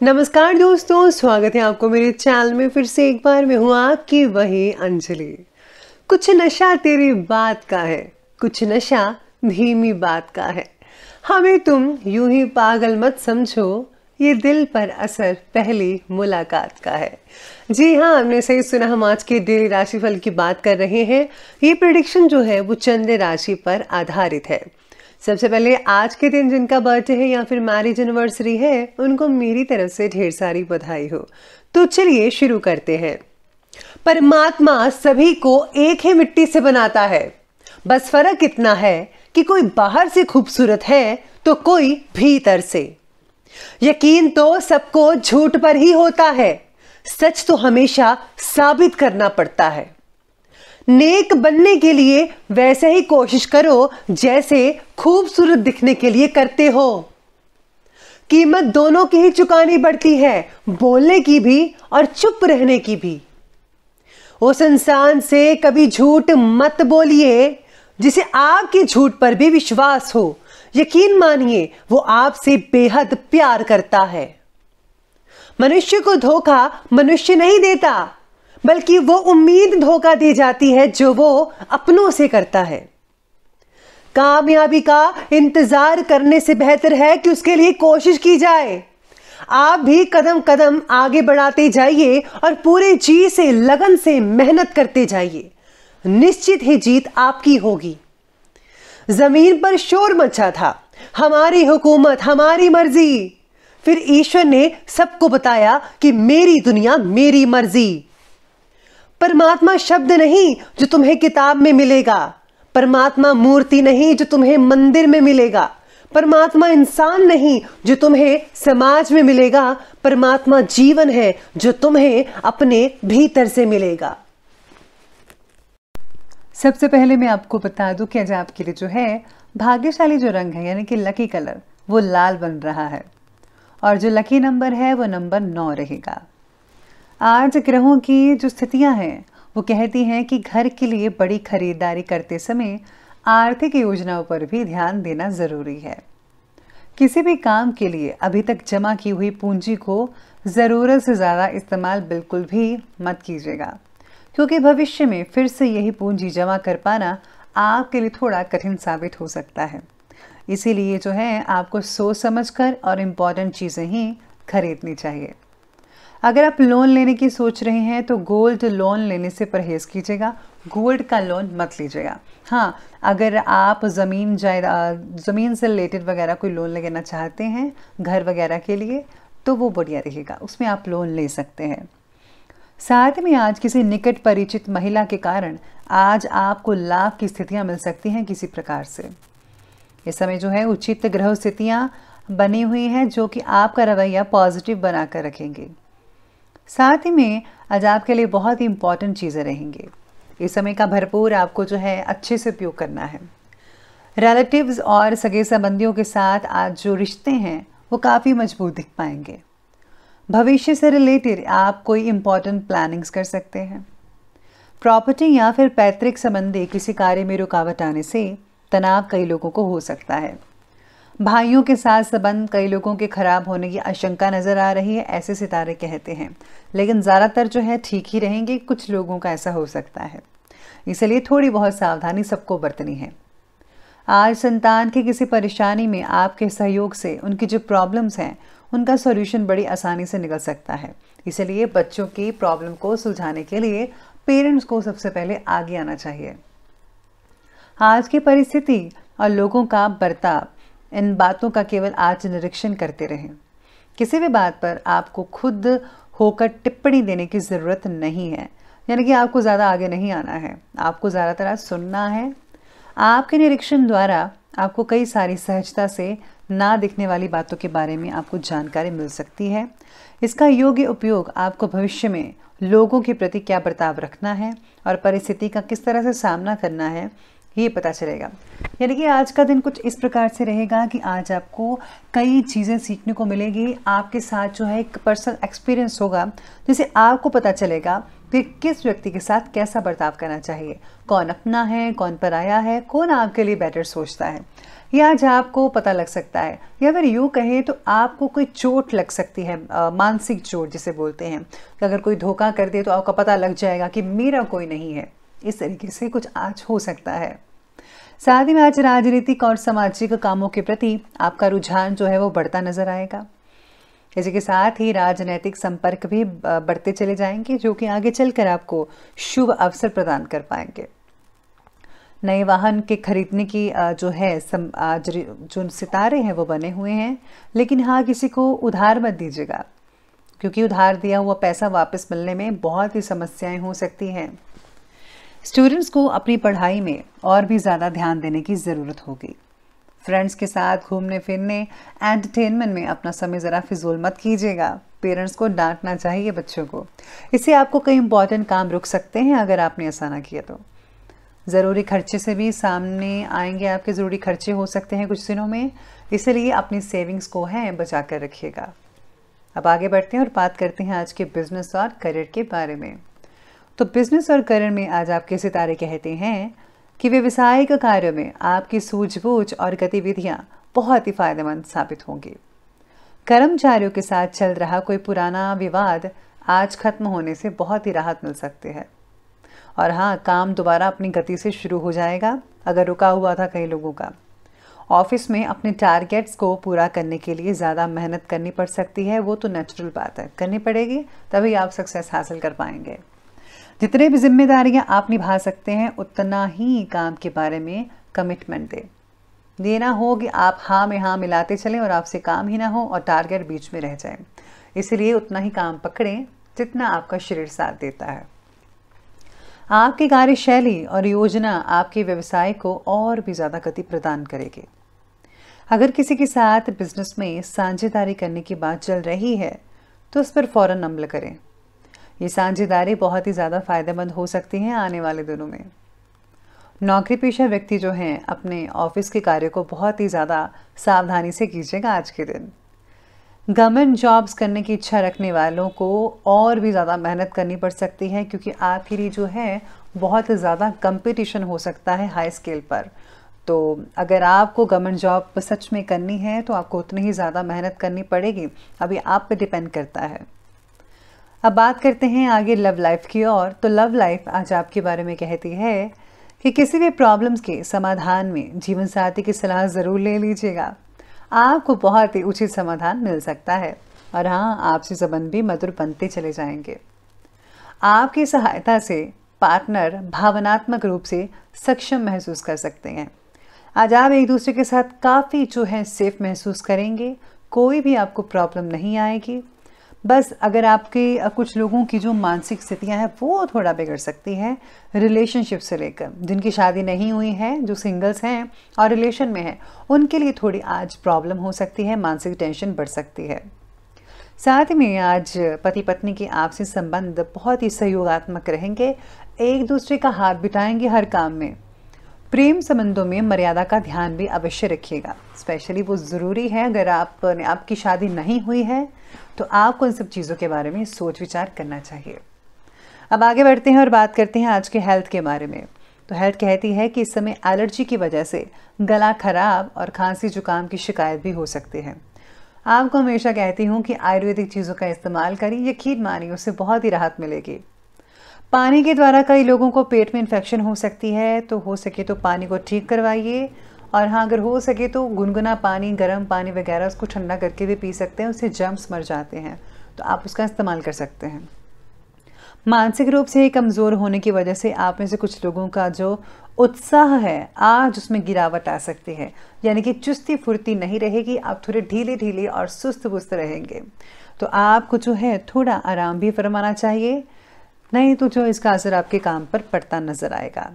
नमस्कार दोस्तों, स्वागत है आपको मेरे चैनल में। फिर से एक बार मैं हूँ आपकी वही अंजलि। कुछ नशा तेरी बात का है, कुछ नशा धीमी बात का है। हमें तुम यूं ही पागल मत समझो, ये दिल पर असर पहली मुलाकात का है। जी हाँ, हमने सही सुना। हम आज के डेली राशिफल की बात कर रहे हैं। ये प्रेडिक्शन जो है वो चंद्र राशि पर आधारित है। सबसे पहले आज के दिन जिनका बर्थडे है या फिर मैरिज एनिवर्सरी है, उनको मेरी तरफ से ढेर सारी बधाई हो। तो चलिए शुरू करते हैं। परमात्मा सभी को एक ही मिट्टी से बनाता है, बस फर्क इतना है कि कोई बाहर से खूबसूरत है तो कोई भीतर से। यकीन तो सबको झूठ पर ही होता है, सच तो हमेशा साबित करना पड़ता है। नेक बनने के लिए वैसे ही कोशिश करो जैसे खूबसूरत दिखने के लिए करते हो। कीमत दोनों की ही चुकानी पड़ती है, बोलने की भी और चुप रहने की भी। उस इंसान से कभी झूठ मत बोलिए जिसे आपके झूठ पर भी विश्वास हो। यकीन मानिए वो आपसे बेहद प्यार करता है। मनुष्य को धोखा मनुष्य नहीं देता, बल्कि वो उम्मीद धोखा दे जाती है जो वो अपनों से करता है। कामयाबी का इंतजार करने से बेहतर है कि उसके लिए कोशिश की जाए। आप भी कदम कदम आगे बढ़ाते जाइए और पूरे जी से, लगन से मेहनत करते जाइए। निश्चित ही जीत आपकी होगी। जमीन पर शोर मचा था, हमारी हुकूमत, हमारी मर्जी। फिर ईश्वर ने सबको बताया कि मेरी दुनिया मेरी मर्जी। परमात्मा शब्द नहीं जो तुम्हें किताब में मिलेगा, परमात्मा मूर्ति नहीं जो तुम्हें मंदिर में मिलेगा, परमात्मा इंसान नहीं जो तुम्हें समाज में मिलेगा, परमात्मा जीवन है जो तुम्हें अपने भीतर से मिलेगा। सबसे पहले मैं आपको बता दूं कि आज आपके लिए जो है भाग्यशाली जो रंग है यानी कि लकी कलर वो लाल बन रहा है और जो लकी नंबर है वो नंबर 9 रहेगा। आज ग्रहों की जो स्थितियां हैं वो कहती हैं कि घर के लिए बड़ी खरीदारी करते समय आर्थिक योजनाओं पर भी ध्यान देना ज़रूरी है। किसी भी काम के लिए अभी तक जमा की हुई पूंजी को ज़रूरत से ज़्यादा इस्तेमाल बिल्कुल भी मत कीजिएगा, क्योंकि भविष्य में फिर से यही पूंजी जमा कर पाना आपके लिए थोड़ा कठिन साबित हो सकता है। इसीलिए जो है आपको सोच समझकर और इम्पॉर्टेंट चीज़ें ही खरीदनी चाहिए। अगर आप लोन लेने की सोच रहे हैं तो गोल्ड लोन लेने से परहेज कीजिएगा, गोल्ड का लोन मत लीजिएगा। हाँ, अगर आप ज़मीन से रिलेटेड वगैरह कोई लोन लेना चाहते हैं घर वगैरह के लिए तो वो बढ़िया रहेगा, उसमें आप लोन ले सकते हैं। साथ में आज किसी निकट परिचित महिला के कारण आज आपको लाभ की स्थितियाँ मिल सकती हैं किसी प्रकार से। इस समय जो है उचित ग्रह स्थितियाँ बनी हुई हैं जो कि आपका रवैया पॉजिटिव बना कर रखेंगे। साथ ही में आज आपके लिए बहुत ही इंपॉर्टेंट चीज़ें रहेंगी। इस समय का भरपूर आपको जो है अच्छे से उपयोग करना है। रिलेटिव्स और सगे संबंधियों के साथ आज जो रिश्ते हैं वो काफ़ी मजबूत दिख पाएंगे। भविष्य से रिलेटेड आप कोई इंपॉर्टेंट प्लानिंग्स कर सकते हैं। प्रॉपर्टी या फिर पैतृक संबंधी किसी कार्य में रुकावट आने से तनाव कई लोगों को हो सकता है। भाइयों के साथ संबंध कई लोगों के खराब होने की आशंका नज़र आ रही है, ऐसे सितारे कहते हैं, लेकिन ज़्यादातर जो है ठीक ही रहेंगे। कुछ लोगों का ऐसा हो सकता है, इसलिए थोड़ी बहुत सावधानी सबको बरतनी है। आज संतान की किसी परेशानी में आपके सहयोग से उनकी जो प्रॉब्लम्स हैं उनका सॉल्यूशन बड़ी आसानी से निकल सकता है। इसलिए बच्चों की प्रॉब्लम को सुलझाने के लिए पेरेंट्स को सबसे पहले आगे आना चाहिए। आज की परिस्थिति और लोगों का बर्ताव, इन बातों का केवल आज निरीक्षण करते रहें। किसी भी बात पर आपको खुद होकर टिप्पणी देने की ज़रूरत नहीं है, यानी कि आपको ज़्यादा आगे नहीं आना है, आपको ज़्यादातर आज सुनना है। आपके निरीक्षण द्वारा आपको कई सारी सहजता से ना दिखने वाली बातों के बारे में आपको जानकारी मिल सकती है। इसका योग्य उपयोग आपको भविष्य में लोगों के प्रति क्या बर्ताव रखना है और परिस्थिति का किस तरह से सामना करना है ये पता चलेगा। यानी कि आज का दिन कुछ इस प्रकार से रहेगा कि आज आपको कई चीज़ें सीखने को मिलेगी। आपके साथ जो है एक पर्सनल एक्सपीरियंस होगा जिससे आपको पता चलेगा कि किस व्यक्ति के साथ कैसा बर्ताव करना चाहिए, कौन अपना है, कौन पराया है, कौन आपके लिए बेटर सोचता है। ये आज आपको पता लग सकता है, या फिर यूँ कहें तो आपको कोई चोट लग सकती है, मानसिक चोट जिसे बोलते हैं, कि अगर कोई धोखा कर दे तो आपको पता लग जाएगा कि मेरा कोई नहीं है। इस तरीके से कुछ आज हो सकता है। साथ ही में आज राजनीतिक और सामाजिक कामों के प्रति आपका रुझान जो है वो बढ़ता नजर आएगा। इसी के साथ ही राजनैतिक संपर्क भी बढ़ते चले जाएंगे, जो कि आगे चलकर आपको शुभ अवसर प्रदान कर पाएंगे। नए वाहन के खरीदने की जो है आज जो सितारे हैं वो बने हुए हैं, लेकिन हाँ, किसी को उधार मत दीजिएगा, क्योंकि उधार दिया हुआ पैसा वापस मिलने में बहुत ही समस्याएं हो सकती हैं। स्टूडेंट्स को अपनी पढ़ाई में और भी ज़्यादा ध्यान देने की ज़रूरत होगी। फ्रेंड्स के साथ घूमने फिरने, एंटरटेनमेंट में अपना समय ज़रा फिजूल मत कीजिएगा। पेरेंट्स को डांटना चाहिए बच्चों को। इससे आपको कई इंपॉर्टेंट काम रुक सकते हैं अगर आपने ऐसा ना किया तो। ज़रूरी खर्चे से भी सामने आएंगे, आपके ज़रूरी खर्चे हो सकते हैं कुछ दिनों में, इसलिए अपनी सेविंग्स को है बचा कर रखिएगा। अब आगे बढ़ते हैं और बात करते हैं आज के बिजनेस और करियर के बारे में। तो बिजनेस और करियर में आज आपके सितारे कहते हैं कि व्यवसायिक कार्यों में आपकी सूझबूझ और गतिविधियां बहुत ही फायदेमंद साबित होंगी। कर्मचारियों के साथ चल रहा कोई पुराना विवाद आज खत्म होने से बहुत ही राहत मिल सकती है। और हाँ, काम दोबारा अपनी गति से शुरू हो जाएगा अगर रुका हुआ था कई लोगों का। ऑफिस में अपने टारगेट्स को पूरा करने के लिए ज़्यादा मेहनत करनी पड़ सकती है, वो तो नेचुरल बात है, करनी पड़ेगी, तभी आप सक्सेस हासिल कर पाएंगे। जितने भी जिम्मेदारियां आप निभा सकते हैं, उतना ही काम के बारे में कमिटमेंट दें। ये ना हो कि आप हाँ में हाँ मिलाते चलें और आपसे काम ही ना हो और टारगेट बीच में रह जाए। इसलिए उतना ही काम पकड़ें जितना आपका शरीर साथ देता है। आपकी कार्यशैली और योजना आपके व्यवसाय को और भी ज़्यादा गति प्रदान करेगी। अगर किसी के साथ बिजनेस में साझेदारी करने की बात चल रही है तो उस पर फौरन अमल करें। ये साझेदारी बहुत ही ज़्यादा फायदेमंद हो सकती है आने वाले दिनों में। नौकरी पेशा व्यक्ति जो हैं, अपने ऑफिस के कार्य को बहुत ही ज़्यादा सावधानी से कीजिएगा आज के दिन। गवर्नमेंट जॉब्स करने की इच्छा रखने वालों को और भी ज़्यादा मेहनत करनी पड़ सकती है, क्योंकि आपके लिए जो है बहुत ज़्यादा कंपटीशन हो सकता है हाई स्केल पर। तो अगर आपको गवर्नमेंट जॉब सच में करनी है तो आपको उतनी ही ज़्यादा मेहनत करनी पड़ेगी। अभी आप पे डिपेंड करता है। अब बात करते हैं आगे लव लाइफ की ओर। तो लव लाइफ आज आपके बारे में कहती है कि किसी भी प्रॉब्लम्स के समाधान में जीवन साथी की सलाह ज़रूर ले लीजिएगा। आपको बहुत ही उचित समाधान मिल सकता है और हाँ, आपसे संबंध भी मधुर बनते चले जाएंगे। आपकी सहायता से पार्टनर भावनात्मक रूप से सक्षम महसूस कर सकते हैं। आज आप एक दूसरे के साथ काफ़ी जो है सेफ महसूस करेंगे। कोई भी आपको प्रॉब्लम नहीं आएगी। बस अगर आपके कुछ लोगों की जो मानसिक स्थितियां हैं वो थोड़ा बिगड़ सकती हैं, रिलेशनशिप से लेकर जिनकी शादी नहीं हुई है, जो सिंगल्स हैं और रिलेशन में हैं, उनके लिए थोड़ी आज प्रॉब्लम हो सकती है, मानसिक टेंशन बढ़ सकती है। साथ में आज पति पत्नी के आपसी संबंध बहुत ही सहयोगात्मक रहेंगे, एक दूसरे का हाथ बिठाएंगे हर काम में। प्रेम संबंधों में मर्यादा का ध्यान भी अवश्य रखिएगा। स्पेशली वो ज़रूरी है, अगर आपकी शादी नहीं हुई है तो आपको इन सब चीज़ों के बारे में सोच विचार करना चाहिए। अब आगे बढ़ते हैं और बात करते हैं आज के हेल्थ के बारे में। तो हेल्थ कहती है कि इस समय एलर्जी की वजह से गला खराब और खांसी जुकाम की शिकायत भी हो सकती है। आपको हमेशा कहती हूँ कि आयुर्वेदिक चीज़ों का इस्तेमाल करें, यकीन मानिए उससे बहुत ही राहत मिलेगी। पानी के द्वारा कई लोगों को पेट में इन्फेक्शन हो सकती है, तो हो सके तो पानी को ठीक करवाइए। और हाँ, अगर हो सके तो गुनगुना पानी, गर्म पानी वगैरह उसको ठंडा करके भी पी सकते हैं, उससे जर्म्स मर जाते हैं, तो आप उसका इस्तेमाल कर सकते हैं। मानसिक रूप से कमज़ोर होने की वजह से आप में से कुछ लोगों का जो उत्साह है आज उसमें गिरावट आ सकती है, यानी कि चुस्ती फुर्ती नहीं रहेगी, आप थोड़े ढीले ढीले और सुस्त बुस्त रहेंगे। तो आपको जो है थोड़ा आराम भी फरमाना चाहिए, नहीं तो जो इसका असर आपके काम पर पड़ता नजर आएगा।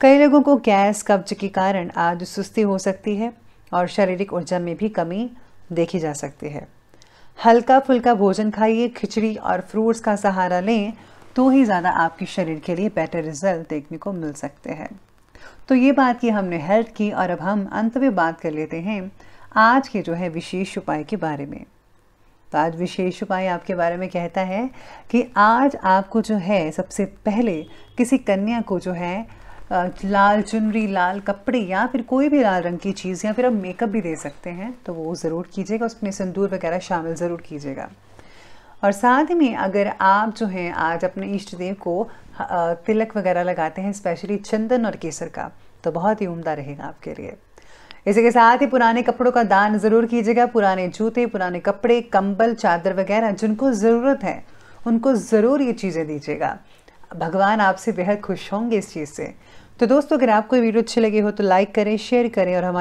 कई लोगों को गैस कब्ज के कारण आज सुस्ती हो सकती है और शारीरिक ऊर्जा में भी कमी देखी जा सकती है। हल्का फुल्का भोजन खाइए, खिचड़ी और फ्रूट्स का सहारा लें तो ही ज़्यादा आपके शरीर के लिए बेटर रिजल्ट देखने को मिल सकते हैं। तो ये बात की हमने हेल्थ की, और अब हम अंत में बात कर लेते हैं आज के जो है विशेष उपाय के बारे में। तो आज विशेष उपाय आपके बारे में कहता है कि आज आपको जो है सबसे पहले किसी कन्या को जो है लाल चुनरी, लाल कपड़े या फिर कोई भी लाल रंग की चीज़, या फिर आप मेकअप भी दे सकते हैं, तो वो ज़रूर कीजिएगा, उसमें सिंदूर वगैरह शामिल ज़रूर कीजिएगा। और साथ ही में अगर आप जो हैं आज अपने इष्ट देव को तिलक वगैरह लगाते हैं, स्पेशली चंदन और केसर का, तो बहुत ही उम्दा रहेगा आपके लिए। इसी के साथ ही पुराने कपड़ों का दान ज़रूर कीजिएगा। पुराने जूते, पुराने कपड़े, कंबल, चादर वगैरह जिनको ज़रूरत है उनको ज़रूर ये चीज़ें दीजिएगा। भगवान आपसे बेहद खुश होंगे इस चीज़ से। तो दोस्तों, अगर आपको वीडियो अच्छी लगी हो तो लाइक करें, शेयर करें और हमारे